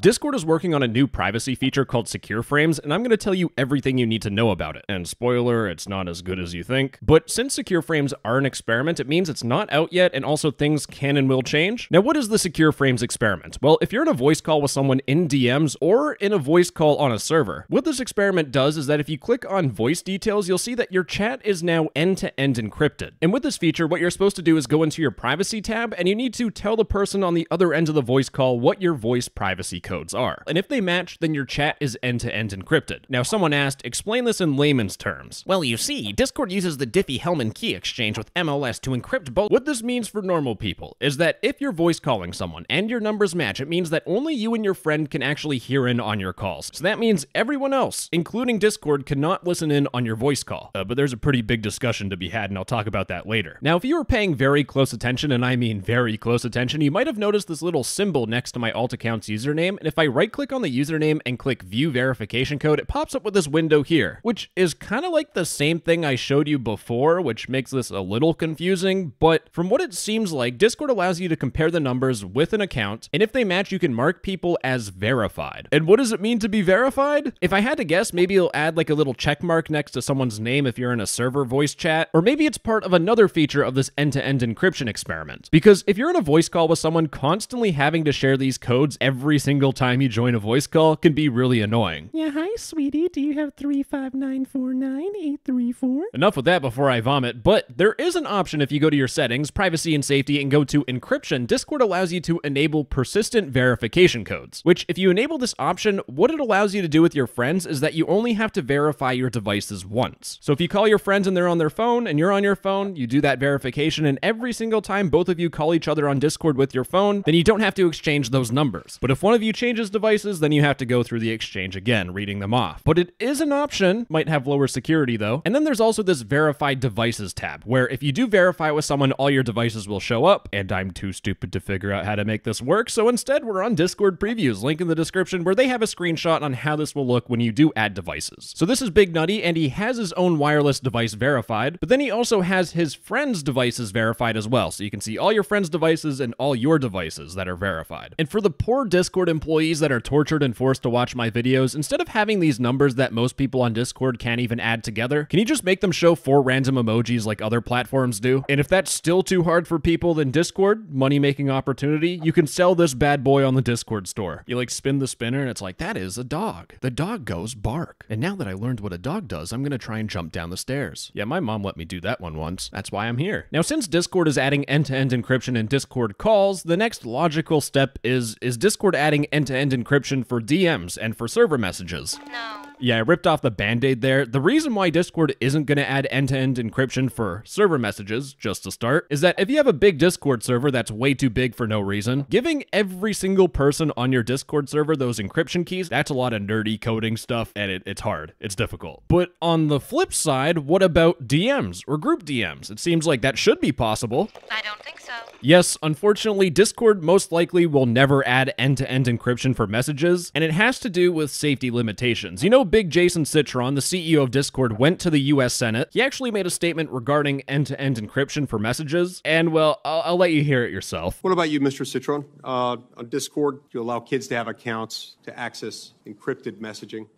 Discord is working on a new privacy feature called Secure Frames, and I'm going to tell you everything you need to know about it. And spoiler, it's not as good as you think. But since Secure Frames are an experiment, it means it's not out yet, and also things can and will change. Now, what is the Secure Frames experiment? Well, if you're in a voice call with someone in DMs or in a voice call on a server, what this experiment does is that if you click on voice details, you'll see that your chat is now end-to-end encrypted. And with this feature, what you're supposed to do is go into your privacy tab, and you need to tell the person on the other end of the voice call what your voice privacy codes are. And if they match, then your chat is end-to-end encrypted. Now, someone asked, explain this in layman's terms. Well, you see, Discord uses the Diffie-Hellman key exchange with MLS to encrypt both. What this means for normal people is that if you're voice calling someone and your numbers match, it means that only you and your friend can actually hear in on your calls. So that means everyone else, including Discord, cannot listen in on your voice call. But there's a pretty big discussion to be had, and I'll talk about that later. Now, if you were paying very close attention, and I mean very close attention, you might have noticed this little symbol next to my alt account's username, and if I right-click on the username and click View Verification Code, it pops up with this window here, which is kind of like the same thing I showed you before, which makes this a little confusing, but from what it seems like, Discord allows you to compare the numbers with an account, and if they match, you can mark people as verified. And what does it mean to be verified? If I had to guess, maybe it'll add like a little check mark next to someone's name if you're in a server voice chat, or maybe it's part of another feature of this end-to-end encryption experiment. Because if you're in a voice call with someone, constantly having to share these codes every single time you join a voice call can be really annoying. Yeah, hi, sweetie. Do you have 35949-834? Enough with that before I vomit, but there is an option if you go to your settings, privacy and safety, and go to encryption. Discord allows you to enable persistent verification codes, which if you enable this option, what it allows you to do with your friends is that you only have to verify your devices once. So if you call your friends and they're on their phone and you're on your phone, you do that verification, and every single time both of you call each other on Discord with your phone, then you don't have to exchange those numbers. But if one of you changes devices, then you have to go through the exchange again, reading them off. But it is an option, might have lower security though. And then there's also this verified devices tab, where if you do verify with someone, all your devices will show up, and I'm too stupid to figure out how to make this work, so instead we're on Discord previews, link in the description, where they have a screenshot on how this will look when you do add devices. So this is Big Nutty, and he has his own wireless device verified, but then he also has his friends' devices verified as well, so you can see all your friends' devices and all your devices that are verified. And for the poor Discord employees that are tortured and forced to watch my videos, instead of having these numbers that most people on Discord can't even add together, can you just make them show 4 random emojis like other platforms do? And if that's still too hard for people, then Discord, money-making opportunity, you can sell this bad boy on the Discord store. You like spin the spinner and it's like, that is a dog. The dog goes bark. And now that I learned what a dog does, I'm gonna try and jump down the stairs. Yeah, my mom let me do that one once. That's why I'm here. Now, since Discord is adding end-to-end encryption in Discord calls, the next logical step is Discord adding end-to-end encryption for DMs and for server messages? No. Yeah, I ripped off the band-aid there. The reason why Discord isn't going to add end-to-end encryption for server messages, just to start, is that if you have a big Discord server that's way too big for no reason, giving every single person on your Discord server those encryption keys, that's a lot of nerdy coding stuff, and it's hard. It's difficult. But on the flip side, what about DMs or group DMs? It seems like that should be possible. I don't think so. Yes, unfortunately, Discord most likely will never add end-to-end encryption for messages, and it has to do with safety limitations. You know, Big Jason Citron, the CEO of Discord, went to the US Senate. He actually made a statement regarding end-to-end encryption for messages, and well, I'll let you hear it yourself. What about you, Mr. Citron? On Discord, you allow kids to have accounts to access encrypted messaging.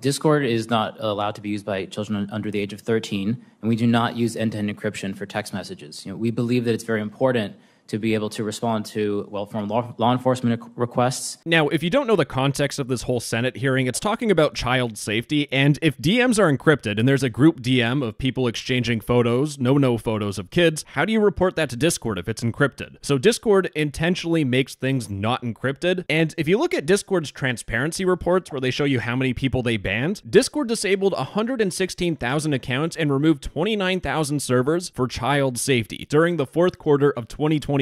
Discord is not allowed to be used by children under the age of 13, and we do not use end-to-end encryption for text messages. We believe that it's very important to be able to respond to well-formed law enforcement requests. Now, if you don't know the context of this whole Senate hearing, it's talking about child safety, and if DMs are encrypted and there's a group DM of people exchanging photos, no photos of kids, how do you report that to Discord if it's encrypted? So Discord intentionally makes things not encrypted, and if you look at Discord's transparency reports where they show you how many people they banned, Discord disabled 116,000 accounts and removed 29,000 servers for child safety during the 4th quarter of 2023.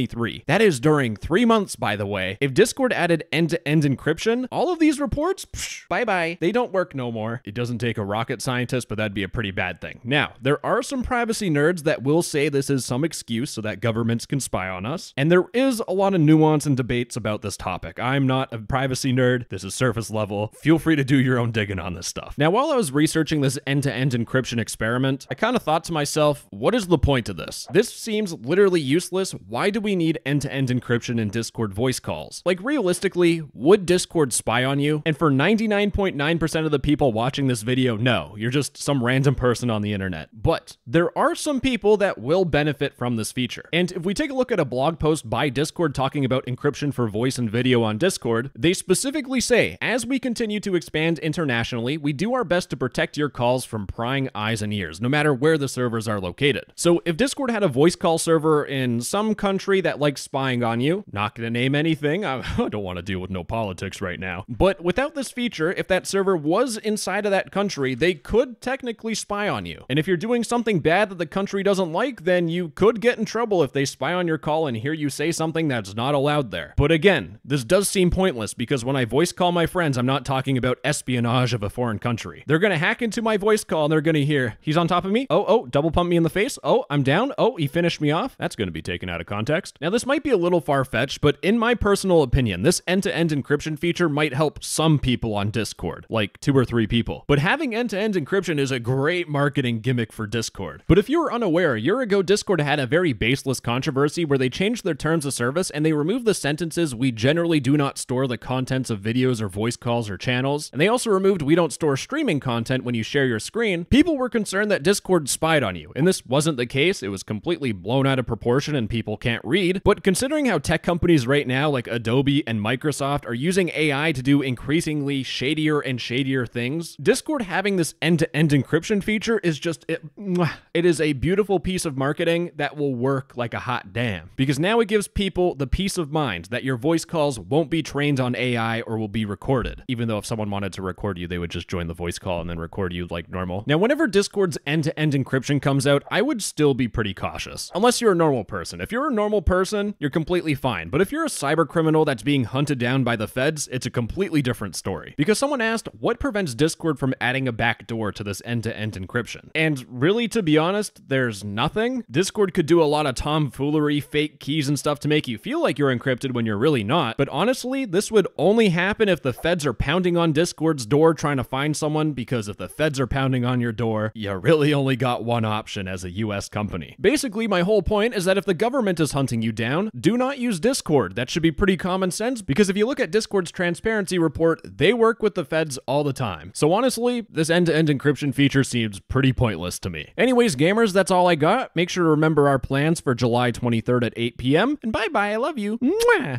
That is during 3 months, by the way. If Discord added end-to-end encryption, all of these reports, bye-bye. They don't work no more. It doesn't take a rocket scientist, but that'd be a pretty bad thing. Now, there are some privacy nerds that will say this is some excuse so that governments can spy on us, and there is a lot of nuance and debates about this topic. I'm not a privacy nerd. This is surface level. Feel free to do your own digging on this stuff. Now, while I was researching this end-to-end encryption experiment, I kind of thought to myself, what is the point of this? This seems literally useless. Why do do we need end-to-end encryption in Discord voice calls? Like, realistically, would Discord spy on you? And for 99.9% of the people watching this video, no, you're just some random person on the internet. But there are some people that will benefit from this feature. And if we take a look at a blog post by Discord talking about encryption for voice and video on Discord, they specifically say, as we continue to expand internationally, we do our best to protect your calls from prying eyes and ears, no matter where the servers are located. So if Discord had a voice call server in some country that likes spying on you, not gonna name anything, I don't want to deal with no politics right now, but without this feature, if that server was inside of that country, they could technically spy on you. And if you're doing something bad that the country doesn't like, then you could get in trouble if they spy on your call and hear you say something that's not allowed there. But again, this does seem pointless because when I voice call my friends, I'm not talking about espionage of a foreign country. They're gonna hack into my voice call and they're gonna hear, he's on top of me, oh, double pump me in the face, oh, I'm down, oh, he finished me off. That's gonna be taken out of context. Now this might be a little far-fetched, but in my personal opinion, this end-to-end encryption feature might help some people on Discord, like 2 or 3 people. But having end-to-end encryption is a great marketing gimmick for Discord. But if you were unaware, a year ago Discord had a very baseless controversy where they changed their terms of service and they removed the sentences, "We generally do not store the contents of videos or voice calls or channels." And they also removed, "We don't store streaming content when you share your screen." People were concerned that Discord spied on you, and this wasn't the case. It was completely blown out of proportion and people can't read. But considering how tech companies right now like Adobe and Microsoft are using AI to do increasingly shadier and shadier things, Discord having this end-to-end encryption feature is just, it is a beautiful piece of marketing that will work like a hot damn. Because now it gives people the peace of mind that your voice calls won't be trained on AI or will be recorded. Even though if someone wanted to record you, they would just join the voice call and then record you like normal. Now, whenever Discord's end-to-end encryption comes out, I would still be pretty cautious. Unless you're a normal person. If you're a normal person, you're completely fine. But if you're a cyber criminal that's being hunted down by the feds, it's a completely different story. Because someone asked, what prevents Discord from adding a backdoor to this end-to-end encryption? And really, to be honest, there's nothing. Discord could do a lot of tomfoolery, fake keys and stuff to make you feel like you're encrypted when you're really not. But honestly, this would only happen if the feds are pounding on Discord's door trying to find someone, because if the feds are pounding on your door, you really only got one option as a US company. Basically, my whole point is that if the government is hunting you down, do not use Discord. That should be pretty common sense, because if you look at Discord's transparency report, they work with the feds all the time. So honestly, this end-to-end encryption feature seems pretty pointless to me. Anyways, gamers, that's all I got. Make sure to remember our plans for July 23rd at 8 p.m. And bye-bye, I love you. Mwah!